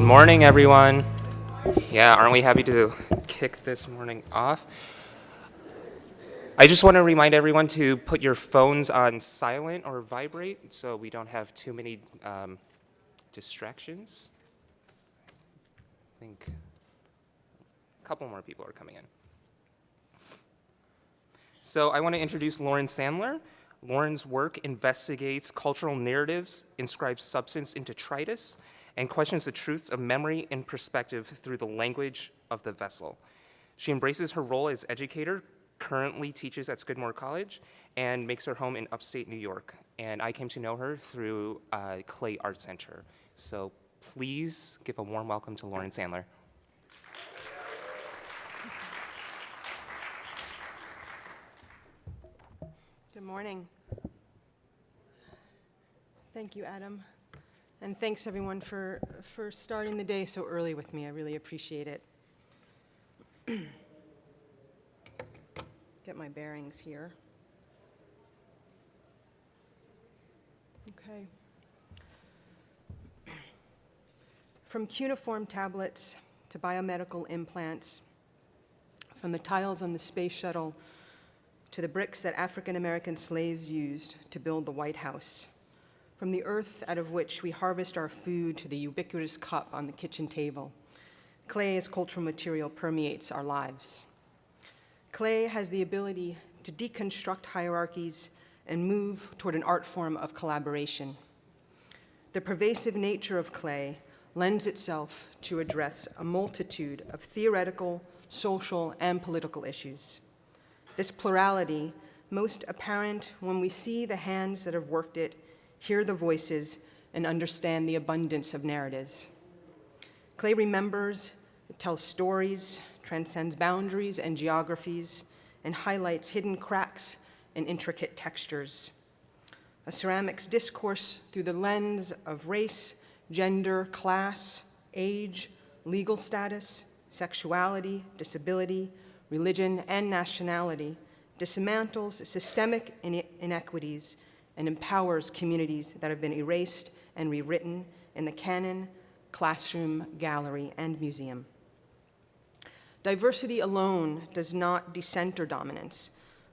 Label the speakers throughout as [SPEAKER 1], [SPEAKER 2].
[SPEAKER 1] morning, everyone. Yeah, aren't we happy to kick this morning off? I just want to remind everyone to put your phones on silent or vibrate so we don't have too many distractions. I think a couple more people are coming in. So I want to introduce Lauren Sandler. Lauren's work investigates cultural narratives, inscribes substance into tritus, and questions the truths of memory and perspective through the language of the vessel. She embraces her role as educator, currently teaches at Skidmore College, and makes her home in upstate New York. And I came to know her through Clay Art Center. So please give a warm welcome to Lauren Sandler.
[SPEAKER 2] Good morning. Thank you, Adam. And thanks, everyone, for starting the day so early with me. I really appreciate it. Get my bearings here. Okay. From cuneiform tablets to biomedical implants, from the tiles on the space shuttle to the bricks that African-American slaves used to build the White House, from the earth out of which we harvest our food to the ubiquitous cup on the kitchen table, clay as cultural material permeates our lives. Clay has the ability to deconstruct hierarchies and move toward an art form of collaboration. The pervasive nature of clay lends itself to address a multitude of theoretical, social, and political issues. This plurality, most apparent when we see the hands that have worked it, hear the voices, and understand the abundance of narratives. Clay remembers, it tells stories, transcends boundaries and geographies, and highlights hidden cracks and intricate textures. A ceramics discourse through the lens of race, gender, class, age, legal status, sexuality, disability, religion, and nationality dismantles systemic inequities and empowers communities that have been erased and rewritten in the canon, classroom, gallery, and museum. Diversity alone does not decenter dominance,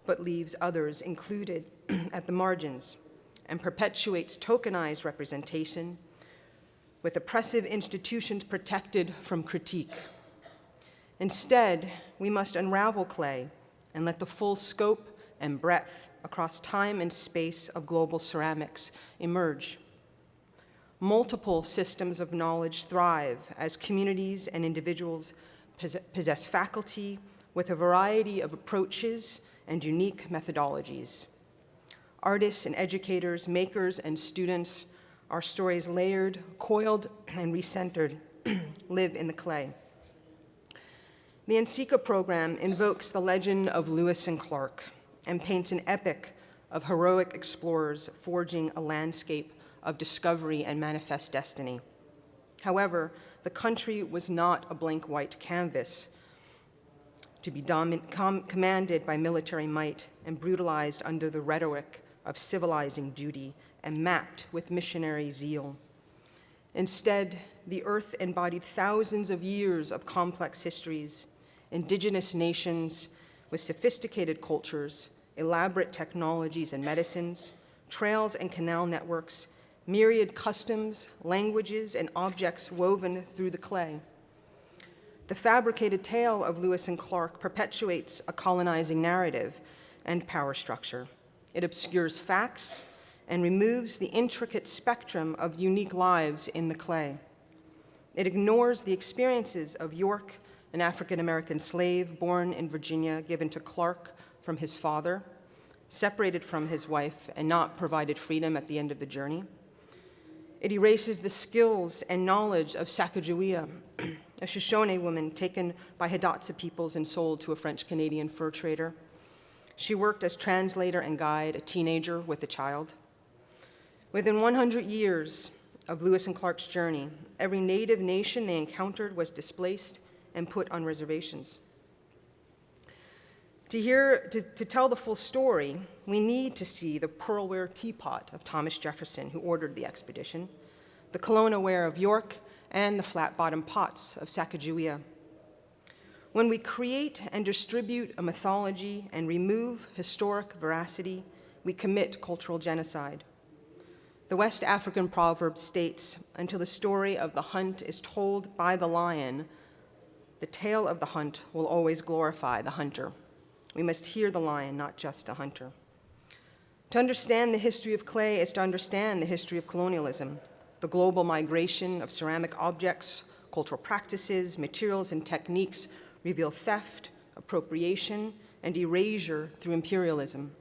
[SPEAKER 2] but leaves others included at the margins and perpetuates tokenized representation with oppressive institutions protected from critique. Instead, we must unravel clay and let the full scope and breadth across time and space of global ceramics emerge. Multiple systems of knowledge thrive as communities and individuals possess faculty with a variety of approaches and unique methodologies. Artists and educators, makers and students, our stories layered, coiled, and recentered, live in the clay. The NCECA program invokes the legend of Lewis and Clark and paints an epic of heroic explorers forging a landscape of discovery and manifest destiny. However, the country was not a blank white canvas to be commanded by military might and brutalized under the rhetoric of civilizing duty and mapped with missionary zeal. Instead, the earth embodied thousands of years of complex histories, indigenous nations with sophisticated cultures, elaborate technologies and medicines, trails and canal networks, myriad customs, languages, and objects woven through the clay. The fabricated tale of Lewis and Clark perpetuates a colonizing narrative and power structure. It obscures facts and removes the intricate spectrum of unique lives in the clay. It ignores the experiences of York, an African-American slave born in Virginia, given to Clark from his father, separated from his wife, and not provided freedom at the end of the journey. It erases the skills and knowledge of Sacagawea, a Shoshone woman taken by Hidatsa peoples and sold to a French-Canadian fur trader. She worked as translator and guide, a teenager with a child. Within 100 years of Lewis and Clark's journey, every native nation they encountered was displaced and put on reservations. To tell the full story, we need to see the pearlware teapot of Thomas Jefferson, who ordered the expedition, the Kelowna ware of York, and the flat-bottom pots of Sacagawea. When we create and distribute a mythology and remove historic veracity, we commit cultural genocide. The West African proverb states, "Until the story of the hunt is told by the lion, the tale of the hunt will always glorify the hunter." We must hear the lion, not just the hunter. To understand the history of clay is to understand the history of colonialism, the global migration of ceramic objects, cultural practices, materials, and techniques reveal theft, appropriation, and erasure through imperialism.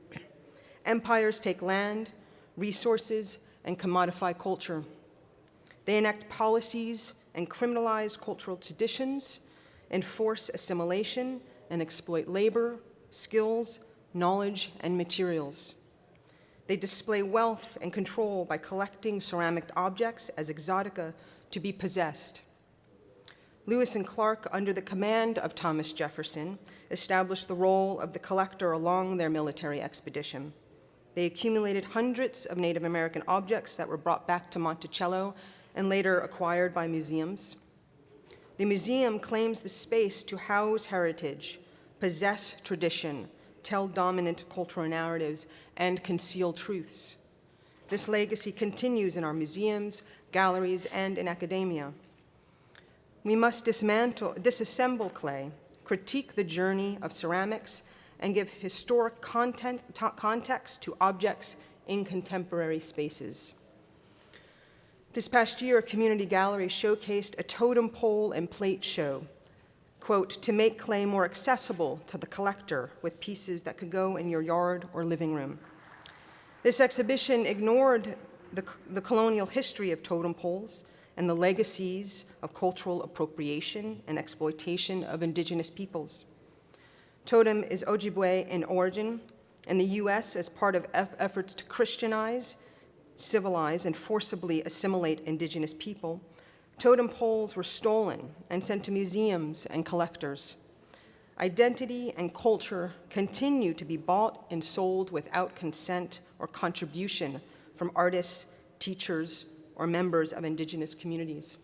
[SPEAKER 2] Empires take land, resources, and commodify culture. They enact policies and criminalize cultural traditions, enforce assimilation, and exploit labor, skills, knowledge, and materials. They display wealth and control by collecting ceramic objects as exotica to be possessed. Lewis and Clark, under the command of Thomas Jefferson, established the role of the collector along their military expedition. They accumulated hundreds of Native American objects that were brought back to Monticello and later acquired by museums. The museum claims the space to house heritage, possess tradition, tell dominant cultural narratives, and conceal truths. This legacy continues in our museums, galleries, and in academia. We must disassemble clay, critique the journey of ceramics, and give historic context to objects in contemporary spaces. This past year, a community gallery showcased a totem pole and plate show, quote, "to make clay more accessible to the collector with pieces that could go in your yard or living room." This exhibition ignored the colonial history of totem poles and the legacies of cultural appropriation and exploitation of indigenous peoples. Totem is Ojibwe in origin. In the US, as part of efforts to Christianize, civilize, and forcibly assimilate indigenous people, totem poles were stolen and sent to museums and collectors. Identity and culture continue to be bought and sold without consent or contribution from artists, teachers, or members of indigenous communities.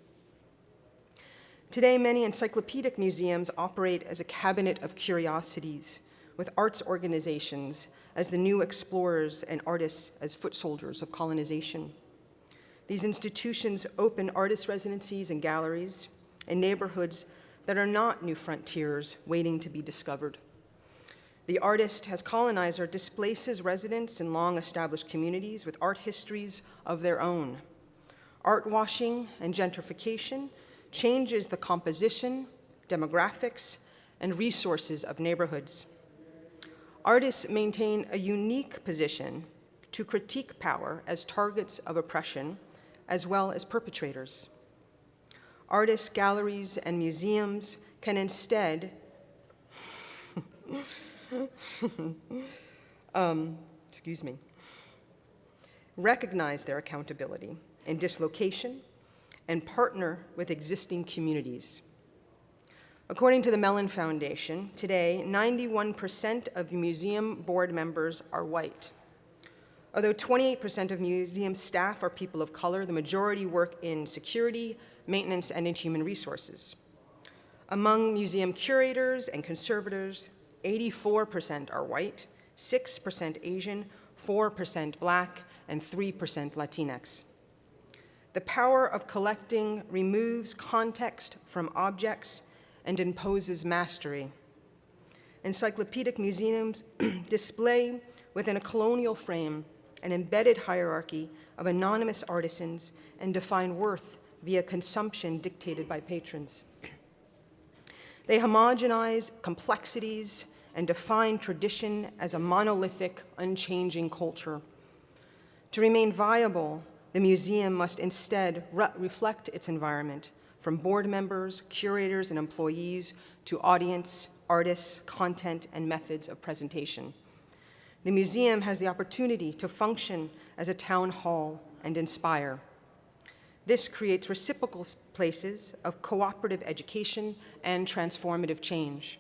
[SPEAKER 2] Today, many encyclopedic museums operate as a cabinet of curiosities, with arts organizations as the new explorers and artists as foot soldiers of colonization. These institutions open artist residencies and galleries in neighborhoods that are not new frontiers waiting to be discovered. The artist as colonizer displaces residents in long-established communities with art histories of their own. Art washing and gentrification changes the composition, demographics, and resources of neighborhoods. Artists maintain a unique position to critique power as targets of oppression, as well as perpetrators. Artists, galleries, and museums can instead recognize their accountability and dislocation and partner with existing communities. According to the Mellon Foundation, today, 91% of museum board members are white. Although 28% of museum staff are people of color, the majority work in security, maintenance, and in human resources. Among museum curators and conservators, 84% are white, 6% Asian, 4% Black, and 3% Latinx. The power of collecting removes context from objects and imposes mastery. Encyclopedic museums display within a colonial frame an embedded hierarchy of anonymous artisans and define worth via consumption dictated by patrons. They homogenize complexities and define tradition as a monolithic, unchanging culture. To remain viable, the museum must instead reflect its environment, from board members, curators, and employees to audience, artists, content, and methods of presentation. The museum has the opportunity to function as a town hall and inspire. This creates reciprocal places of cooperative education and transformative change.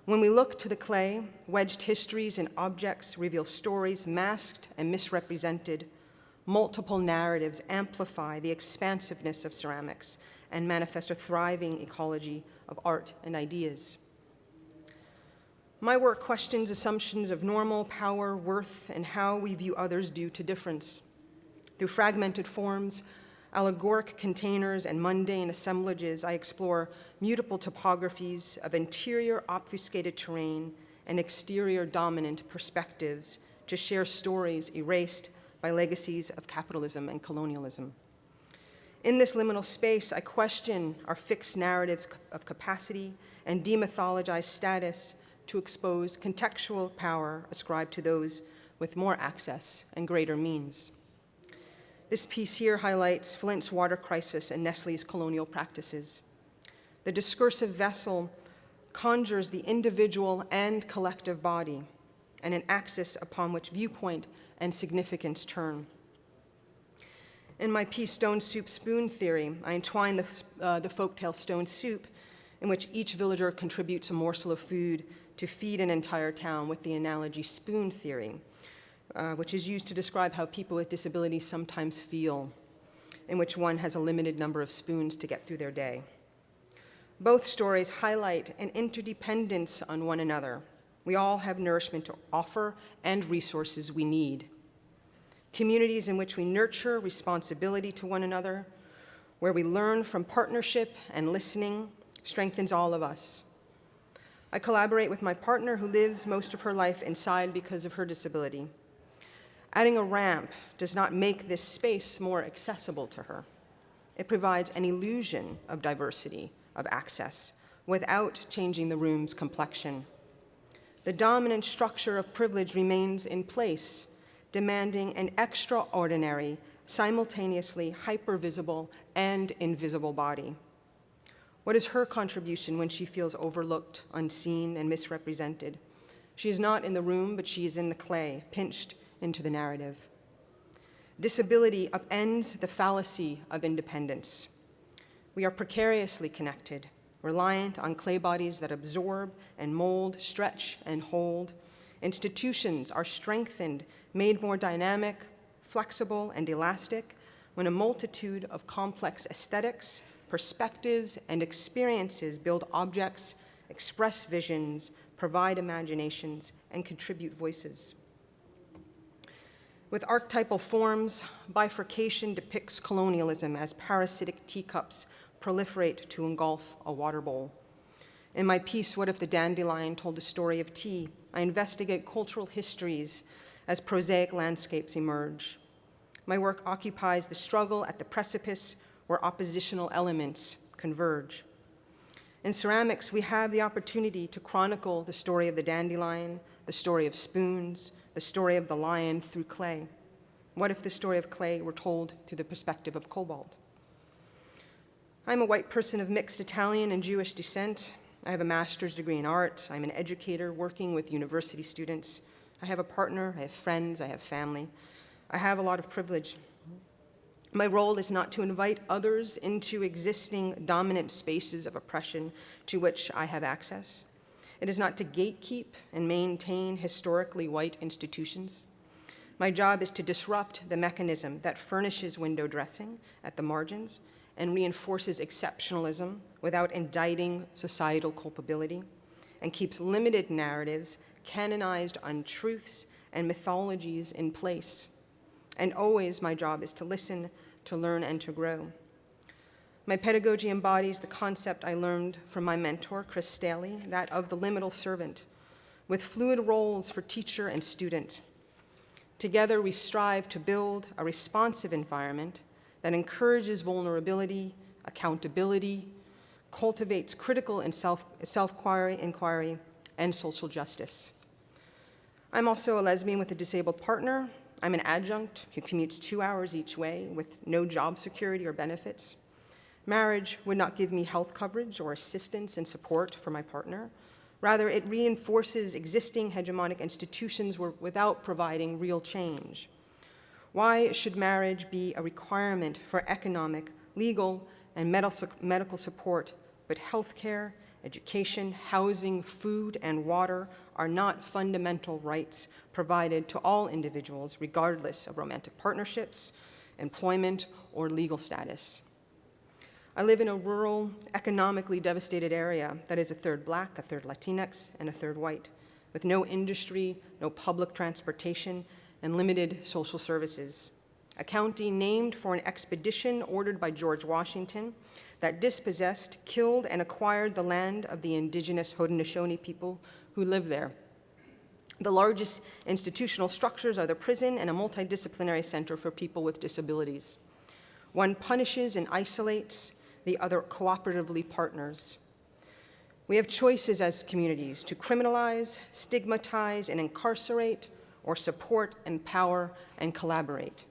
[SPEAKER 2] When we look to the clay, wedged histories and objects reveal stories masked and misrepresented, Multiple narratives amplify the expansiveness of ceramics and manifest a thriving ecology of art and ideas. My work questions assumptions of normal, power, worth, and how we view others due to difference. Through fragmented forms, allegoric containers, and mundane assemblages, I explore mutable topographies of interior obfuscated terrain and exterior dominant perspectives to share stories erased by legacies of capitalism and colonialism. In this liminal space, I question our fixed narratives of capacity and demythologize status to expose contextual power ascribed to those with more access and greater means. This piece here highlights Flint's water crisis and Nestle's colonial practices. The discursive vessel conjures the individual and collective body and an axis upon which viewpoint and significance turn. In my piece, Stone Soup Spoon Theory, I entwine the folktale Stone Soup, in which each villager contributes a morsel of food to feed an entire town, with the analogy spoon theory, which is used to describe how people with disabilities sometimes feel, in which one has a limited number of spoons to get through their day. Both stories highlight an interdependence on one another. We all have nourishment to offer and resources we need. Communities in which we nurture responsibility to one another, where we learn from partnership and listening, strengthens all of us. I collaborate with my partner, who lives most of her life inside because of her disability. Adding a ramp does not make this space more accessible to her. It provides an illusion of diversity, of access, without changing the room's complexion. The dominant structure of privilege remains in place, demanding an extraordinary, simultaneously hypervisible and invisible body. What is her contribution when she feels overlooked, unseen, and misrepresented? She is not in the room, but she is in the clay, pinched into the narrative. Disability upends the fallacy of independence. We are precariously connected, reliant on clay bodies that absorb and mold, stretch and hold. Institutions are strengthened, made more dynamic, flexible, and elastic when a multitude of complex aesthetics, perspectives, and experiences build objects, express visions, provide imaginations, and contribute voices. With archetypal forms, bifurcation depicts colonialism as parasitic teacups proliferate to engulf a water bowl. In my piece, What If the Dandelion Told the Story of Tea, I investigate cultural histories as prosaic landscapes emerge. My work occupies the struggle at the precipice where oppositional elements converge. In ceramics, we have the opportunity to chronicle the story of the dandelion, the story of spoons, the story of the lion through clay. What if the story of clay were told through the perspective of cobalt? I'm a white person of mixed Italian and Jewish descent. I have a master's degree in art. I'm an educator working with university students. I have a partner, I have friends, I have family. I have a lot of privilege. My role is not to invite others into existing dominant spaces of oppression to which I have access. It is not to gatekeep and maintain historically white institutions. My job is to disrupt the mechanism that furnishes window dressing at the margins and reinforces exceptionalism without indicting societal culpability, and keeps limited narratives, canonized untruths, and mythologies in place. And always my job is to listen, to learn, and to grow. My pedagogy embodies the concept I learned from my mentor, Chris Staley, that of the liminal servant, with fluid roles for teacher and student. Together, we strive to build a responsive environment that encourages vulnerability, accountability, cultivates critical and self-inquiry, and social justice. I'm also a lesbian with a disabled partner. I'm an adjunct who commutes 2 hours each way with no job security or benefits. Marriage would not give me health coverage or assistance and support for my partner. Rather, it reinforces existing hegemonic institutions without providing real change. Why should marriage be a requirement for economic, legal, and medical support, but healthcare education, housing, food, and water are not fundamental rights provided to all individuals, regardless of romantic partnerships, employment, or legal status. I live in a rural, economically devastated area that is a third Black, a third Latinx, and a third white, with no industry, no public transportation, and limited social services. A county named for an expedition ordered by George Washington that dispossessed, killed, and acquired the land of the indigenous Haudenosaunee people who live there. The largest institutional structures are the prison and a multidisciplinary center for people with disabilities. One punishes and isolates, the other cooperatively partners. We have choices as communities to criminalize, stigmatize, and incarcerate, or support, empower, and collaborate.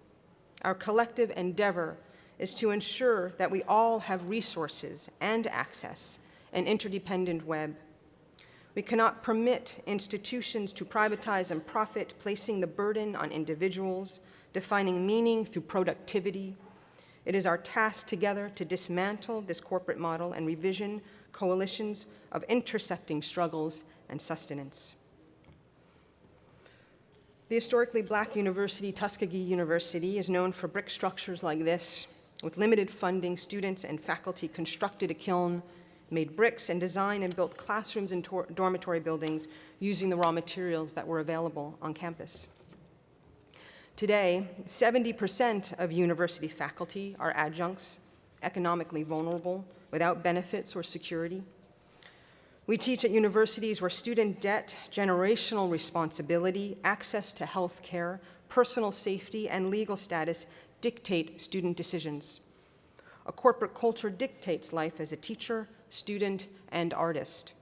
[SPEAKER 2] Our collective endeavor is to ensure that we all have resources and access, an interdependent web. We cannot permit institutions to privatize and profit, placing the burden on individuals, defining meaning through productivity. It is our task together to dismantle this corporate model and revision coalitions of intersecting struggles and sustenance. The historically Black university, Tuskegee University, is known for brick structures like this. With limited funding, students and faculty constructed a kiln, made bricks, and designed and built classrooms and dormitory buildings using the raw materials that were available on campus. Today, 70% of university faculty are adjuncts, economically vulnerable, without benefits or security. We teach at universities where student debt, generational responsibility, access to health care, personal safety, and legal status dictate student decisions. A corporate culture dictates life as a teacher, student, and artist.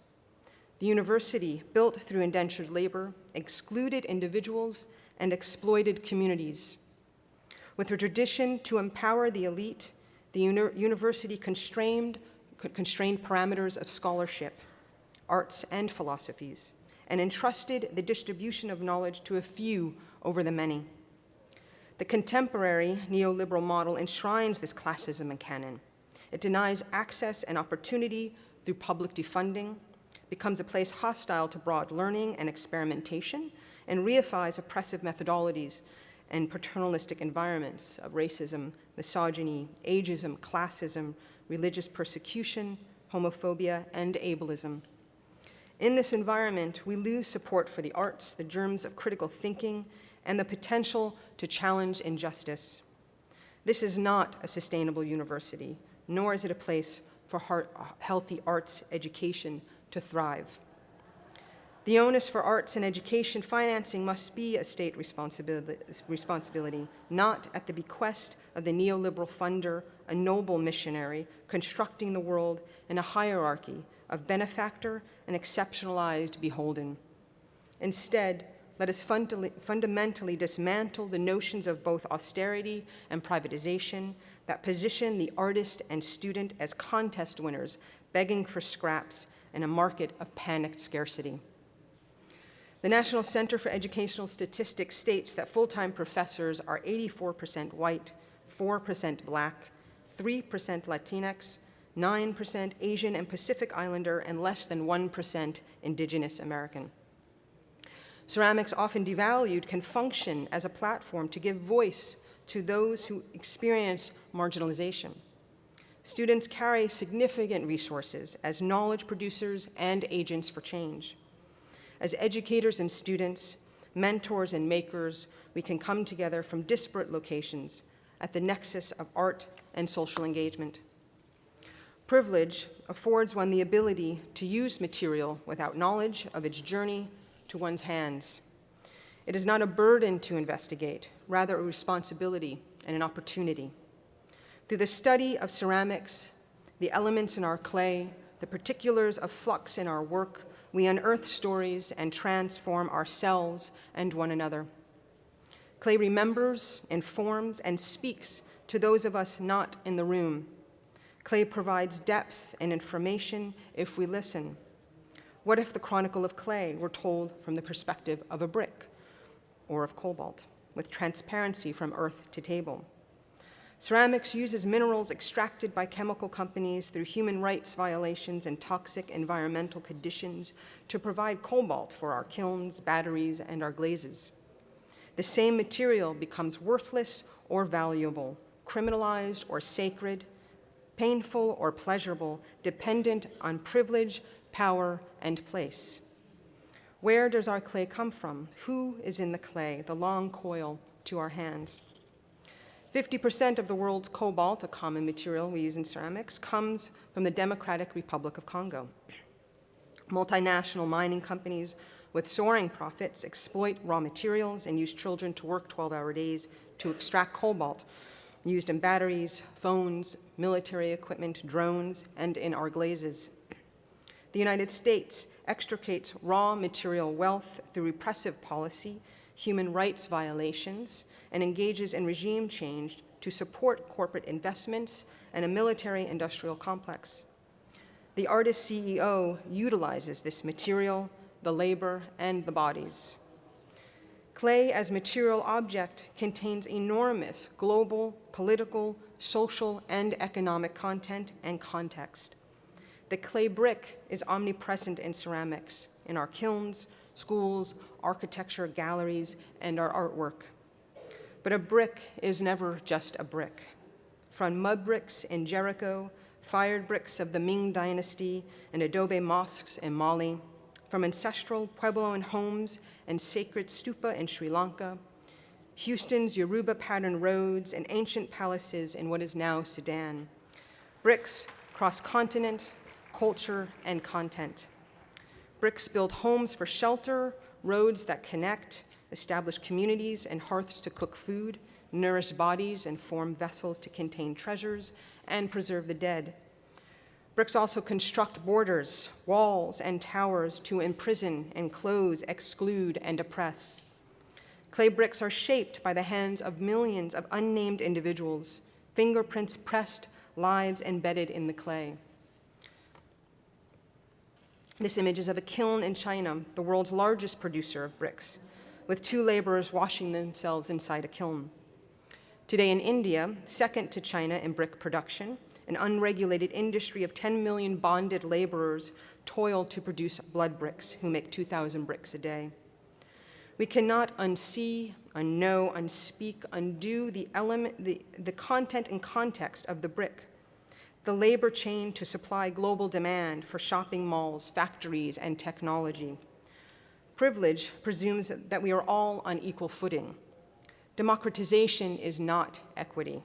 [SPEAKER 2] The university, built through indentured labor, excluded individuals and exploited communities. With a tradition to empower the elite, the university constrained parameters of scholarship, arts, and philosophies, and entrusted the distribution of knowledge to a few over the many. The contemporary neoliberal model enshrines this classism and canon. It denies access and opportunity through public defunding, becomes a place hostile to broad learning and experimentation, and reifies oppressive methodologies and paternalistic environments of racism, misogyny, ageism, classism, religious persecution, homophobia, and ableism. In this environment, we lose support for the arts, the germs of critical thinking, and the potential to challenge injustice. This is not a sustainable university, nor is it a place for healthy arts education to thrive. The onus for arts and education financing must be a state responsibility, not at the bequest of the neoliberal funder, a noble missionary, constructing the world in a hierarchy of benefactor and exceptionalized beholden. Instead, let us fundamentally dismantle the notions of both austerity and privatization that position the artist and student as contest winners, begging for scraps in a market of panicked scarcity. The National Center for Educational Statistics states that full-time professors are 84% white, 4% Black, 3% Latinx, 9% Asian and Pacific Islander, and less than 1% Indigenous American. Ceramics, often devalued, can function as a platform to give voice to those who experience marginalization. Students carry significant resources as knowledge producers and agents for change. As educators and students, mentors and makers, we can come together from disparate locations at the nexus of art and social engagement. Privilege affords one the ability to use material without knowledge of its journey to one's hands. It is not a burden to investigate, rather a responsibility and an opportunity. Through the study of ceramics, the elements in our clay, the particulars of flux in our work, we unearth stories and transform ourselves and one another. Clay remembers, informs, and speaks to those of us not in the room. Clay provides depth and information if we listen. What if the chronicle of clay were told from the perspective of a brick or of cobalt, with transparency from earth to table? Ceramics uses minerals extracted by chemical companies through human rights violations and toxic environmental conditions to provide cobalt for our kilns, batteries, and our glazes. The same material becomes worthless or valuable, criminalized or sacred, painful or pleasurable, dependent on privilege, power, and place. Where does our clay come from? Who is in the clay, the long coil to our hands? 50% of the world's cobalt, a common material we use in ceramics, comes from the Democratic Republic of Congo. Multinational mining companies with soaring profits exploit raw materials and use children to work 12-hour days to extract cobalt, used in batteries, phones, military equipment, drones, and in our glazes. The United States extricates raw material wealth through repressive policy, human rights violations, and engages in regime change to support corporate investments and a military-industrial complex. The artist CEO utilizes this material, the labor, and the bodies. Clay as material object contains enormous global, political, social, and economic content and context. The clay brick is omnipresent in ceramics, in our kilns, schools, architecture, galleries, and our artwork. But a brick is never just a brick. From mud bricks in Jericho, fired bricks of the Ming Dynasty, and adobe mosques in Mali, from ancestral Puebloan homes and sacred stupa in Sri Lanka, Houston's Yoruba-patterned roads and ancient palaces in what is now Sudan. Bricks cross continent, culture, and content. Bricks build homes for shelter, roads that connect, establish communities and hearths to cook food, nourish bodies and form vessels to contain treasures, and preserve the dead. Bricks also construct borders, walls, and towers to imprison, enclose, exclude, and oppress. Clay bricks are shaped by the hands of millions of unnamed individuals, fingerprints pressed, lives embedded in the clay. This image is of a kiln in China, the world's largest producer of bricks, with 2 laborers washing themselves inside a kiln. Today in India, second to China in brick production, an unregulated industry of 10 million bonded laborers toil to produce blood bricks who make 2,000 bricks a day. We cannot unsee, unknow, unspeak, undo the content and context of the brick, the labor chain to supply global demand for shopping malls, factories, and technology. Privilege presumes that we are all on equal footing. Democratization is not equity.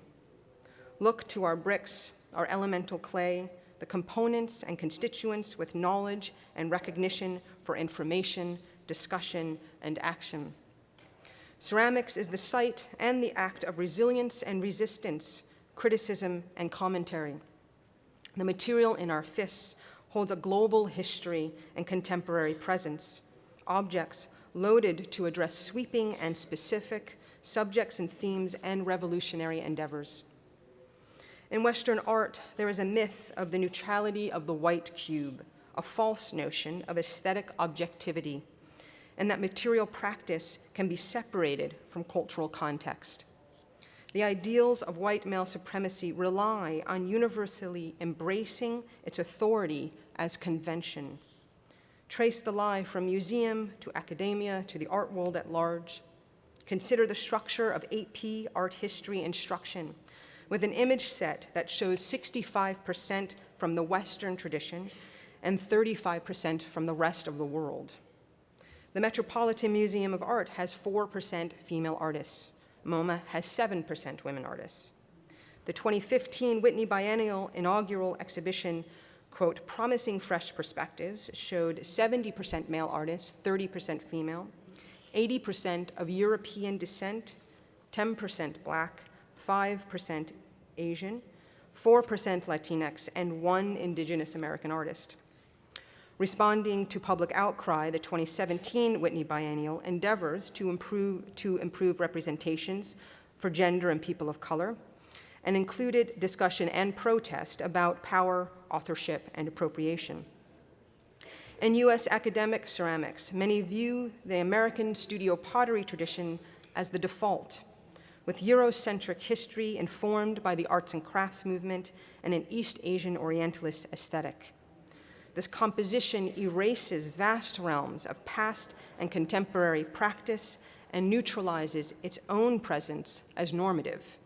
[SPEAKER 2] Look to our bricks, our elemental clay, the components and constituents with knowledge and recognition for information, discussion, and action. Ceramics is the site and the act of resilience and resistance, criticism and commentary. The material in our fists holds a global history and contemporary presence, objects loaded to address sweeping and specific subjects and themes and revolutionary endeavors. In Western art, there is a myth of the neutrality of the white cube, a false notion of aesthetic objectivity, and that material practice can be separated from cultural context. The ideals of white male supremacy rely on universally embracing its authority as convention. Trace the lie from museum to academia to the art world at large. Consider the structure of AP art history instruction, with an image set that shows 65% from the Western tradition and 35% from the rest of the world. The Metropolitan Museum of Art has 4% female artists. MoMA has 7% women artists. The 2015 Whitney Biennial inaugural exhibition, quote, Promising Fresh Perspectives, showed 70% male artists, 30% female, 80% of European descent, 10% Black, 5% Asian, 4% Latinx, and 1 Indigenous American artist. Responding to public outcry, the 2017 Whitney Biennial endeavors to improve representations for gender and people of color, and included discussion and protest about power, authorship, and appropriation. In US academic ceramics, many view the American studio pottery tradition as the default. with Eurocentric history informed by the arts and crafts movement and an East Asian Orientalist aesthetic. This composition erases vast realms of past and contemporary practice and neutralizes its own presence as normative.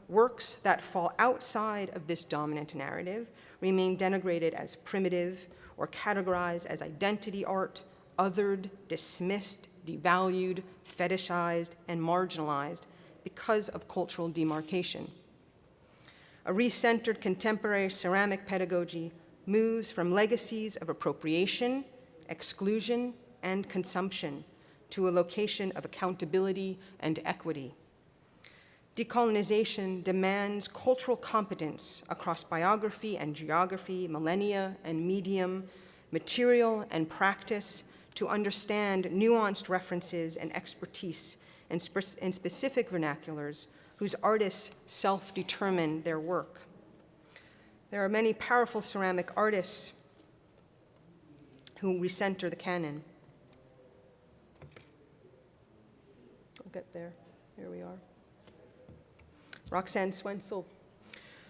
[SPEAKER 2] Works that fall outside of this dominant narrative remain denigrated as primitive or categorized as identity art, othered, dismissed, devalued, fetishized, and marginalized because of cultural demarcation. A recentered contemporary ceramic pedagogy moves from legacies of appropriation, exclusion, and consumption to a location of accountability and equity. Decolonization demands cultural competence across biography and geography, millennia and medium, material and practice to understand nuanced references and expertise in specific vernaculars whose artists self-determine their work. There are many powerful ceramic artists who recenter the canon. We'll get there. Here we are. Roxanne Swenson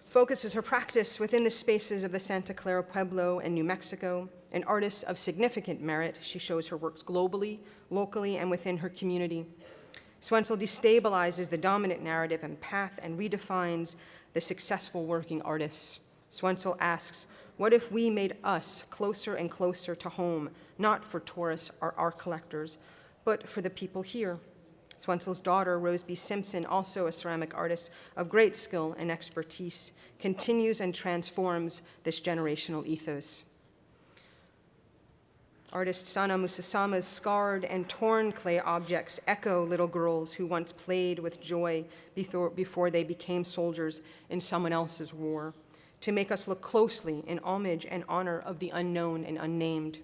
[SPEAKER 2] focuses her practice within the spaces of the Santa Clara Pueblo and New Mexico. An artist of significant merit, she shows her works globally, locally, and within her community. Swenson destabilizes the dominant narrative and path and redefines the successful working artists. Swenson asks, what if we made us closer and closer to home, not for tourists or art collectors, but for the people here? Swenson's daughter, B Simpson, also a ceramic artist of great skill and expertise, continues and transforms this generational ethos. Artist Sana Musasama's scarred and torn clay objects echo little girls who once played with joy before they became soldiers in someone else's war, to make us look closely in homage and honor of the unknown and unnamed.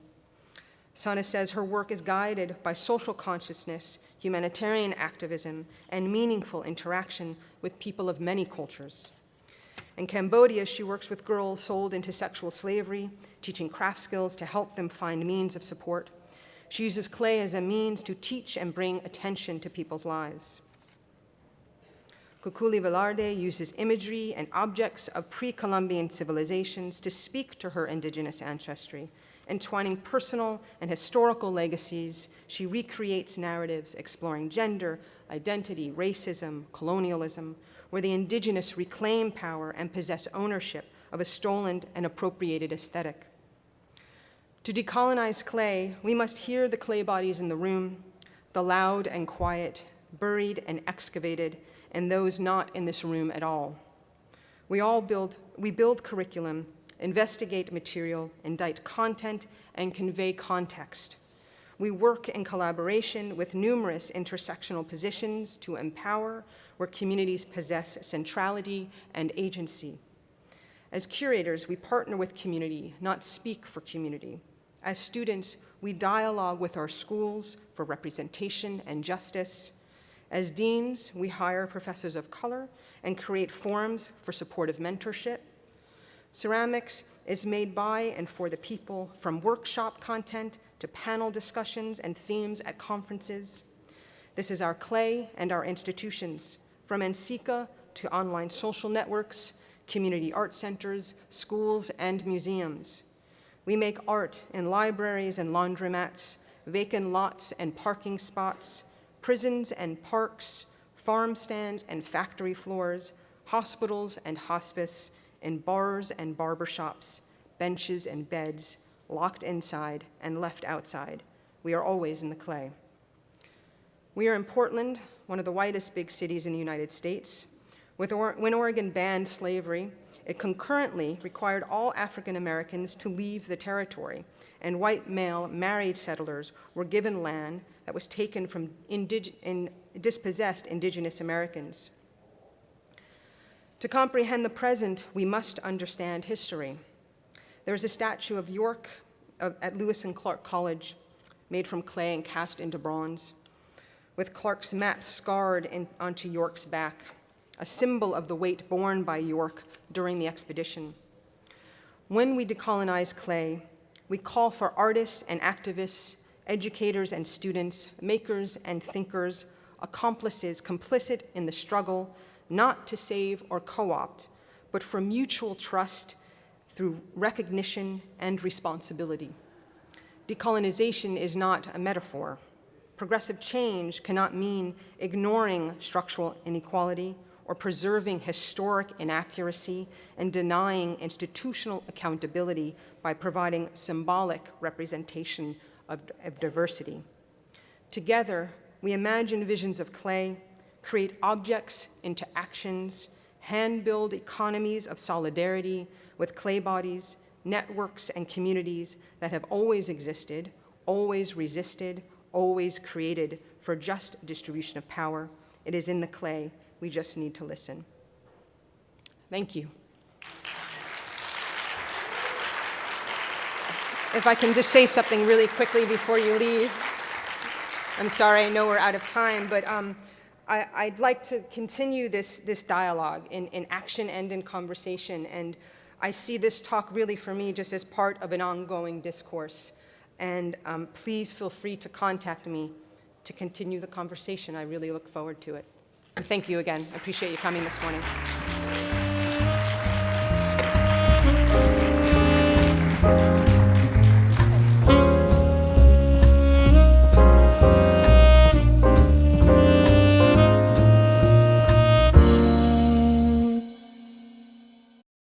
[SPEAKER 2] Sana says her work is guided by social consciousness, humanitarian activism, and meaningful interaction with people of many cultures. In Cambodia, she works with girls sold into sexual slavery, teaching craft skills to help them find means of support. She uses clay as a means to teach and bring attention to people's lives. Kaku Lee Velarde uses imagery and objects of pre-Columbian civilizations to speak to her indigenous ancestry. Entwining personal and historical legacies, she recreates narratives exploring gender, identity, racism, colonialism, where the indigenous reclaim power and possess ownership of a stolen and appropriated aesthetic. To decolonize clay, we must hear the clay bodies in the room, the loud and quiet, buried and excavated, and those not in this room at all. We build curriculum, investigate material, indict content, and convey context. We work in collaboration with numerous intersectional positions to empower where communities possess centrality and agency. As curators, we partner with community, not speak for community. As students, we dialogue with our schools for representation and justice. As deans, we hire professors of color and create forums for supportive mentorship. Ceramics is made by and for the people, from workshop content to panel discussions and themes at conferences. This is our clay and our institutions, from NCECA to online social networks, community art centers, schools, and museums. We make art in libraries and laundromats, vacant lots and parking spots, prisons and parks, farm stands and factory floors, hospitals and hospice, in bars and barbershops, benches and beds, locked inside and left outside. We are always in the clay. We are in Portland, one of the whitest big cities in the United States. When Oregon banned slavery, it concurrently required all African Americans to leave the territory, and white male married settlers were given land that was taken from dispossessed indigenous Americans. To comprehend the present, we must understand history. There is a statue of York at Lewis and Clark College, made from clay and cast into bronze, with Clark's map scarred onto York's back, a symbol of the weight borne by York during the expedition. When we decolonize clay, we call for artists and activists, educators and students, makers and thinkers accomplices complicit in the struggle not to save or co-opt, but for mutual trust through recognition and responsibility. Decolonization is not a metaphor. Progressive change cannot mean ignoring structural inequality or preserving historic inaccuracy and denying institutional accountability by providing symbolic representation of diversity. Together, we imagine visions of clay, create objects into actions, hand-build economies of solidarity with clay bodies, networks, and communities that have always existed, always resisted, always created for just distribution of power. It is in the clay. We just need to listen. Thank you. If I can just say something really quickly before you leave. I'm sorry, I know we're out of time, but I'd like to continue this dialogue in action and in conversation. And I see this talk really for me just as part of an ongoing discourse. And please feel free to contact me to continue the conversation. I really look forward to it. And thank you again. I appreciate you coming this morning.